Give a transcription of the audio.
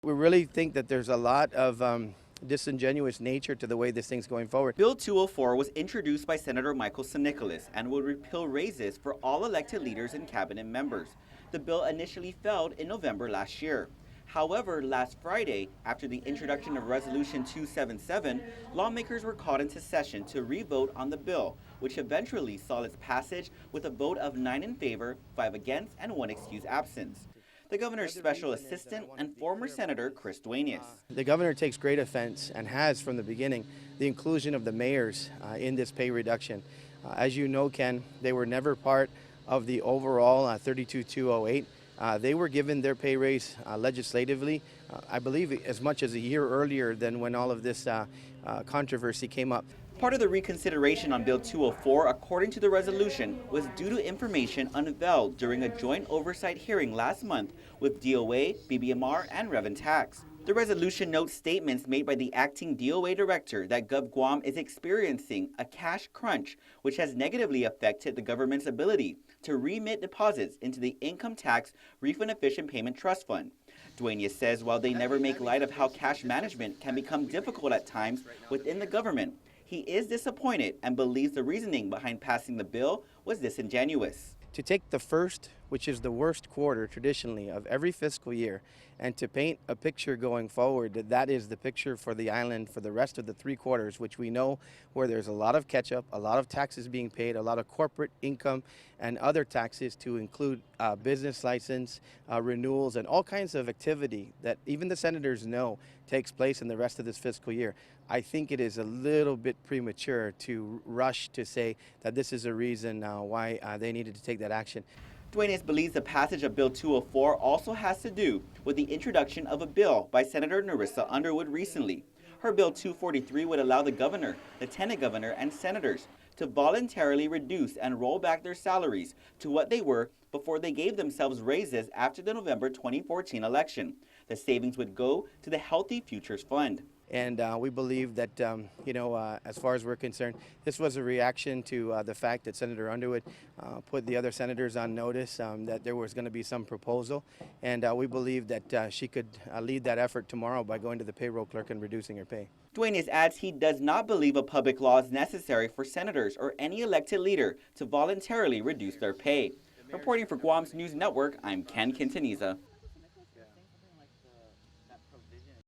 We really think that there's a lot of disingenuous nature to the way this thing's going forward. Bill 204 was introduced by Senator Michael Nicholas and would repeal raises for all elected leaders and cabinet members. The bill initially failed in November last year. However, last Friday, after the introduction of Resolution 277, lawmakers were called into session to re-vote on the bill, which eventually saw its passage with a vote of 9 in favor, 5 against, and 1 excused absence. The governor's special assistant and former Senator Chris Duenas. The governor takes great offense and has from the beginning the inclusion of the mayors in this pay reduction. As you know, Ken, they were never part of the overall 32208. They were given their pay raise legislatively, I believe as much as a year earlier than when all of this controversy came up. Part of the reconsideration on Bill 204, according to the resolution, was due to information unveiled during a joint oversight hearing last month with DOA, BBMR, and Rev and Tax. The resolution notes statements made by the acting DOA director that Gov Guam is experiencing a cash crunch, which has negatively affected the government's ability to remit deposits into the Income Tax Refund Efficient Payment Trust Fund. Duenas says while they never make light of how cash management can become difficult at times within the government, he is disappointed and believes the reasoning behind passing the bill was disingenuous. To take the first, which is the worst quarter traditionally of every fiscal year, and to paint a picture going forward that is the picture for the island for the rest of the 3 quarters, which we know where there's a lot of catch-up, a lot of taxes being paid, a lot of corporate income and other taxes to include business license, renewals, and all kinds of activity that even the senators know takes place in the rest of this fiscal year. I think it is a little bit premature to rush to say that this is a reason why they needed to take that action. Duenas believes the passage of Bill 204 also has to do with the introduction of a bill by Senator Narissa Underwood recently. Her Bill 243 would allow the governor, lieutenant governor, and senators to voluntarily reduce and roll back their salaries to what they were before they gave themselves raises after the November 2014 election. The savings would go to the Healthy Futures Fund. And we believe that, as far as we're concerned, this was a reaction to the fact that Senator Underwood put the other senators on notice that there was going to be some proposal. And we believe that she could lead that effort tomorrow by going to the payroll clerk and reducing her pay. Duenas adds he does not believe a public law is necessary for senators or any elected leader to voluntarily reduce their pay. Reporting for Guam's News Network, I'm Ken Quintaniza.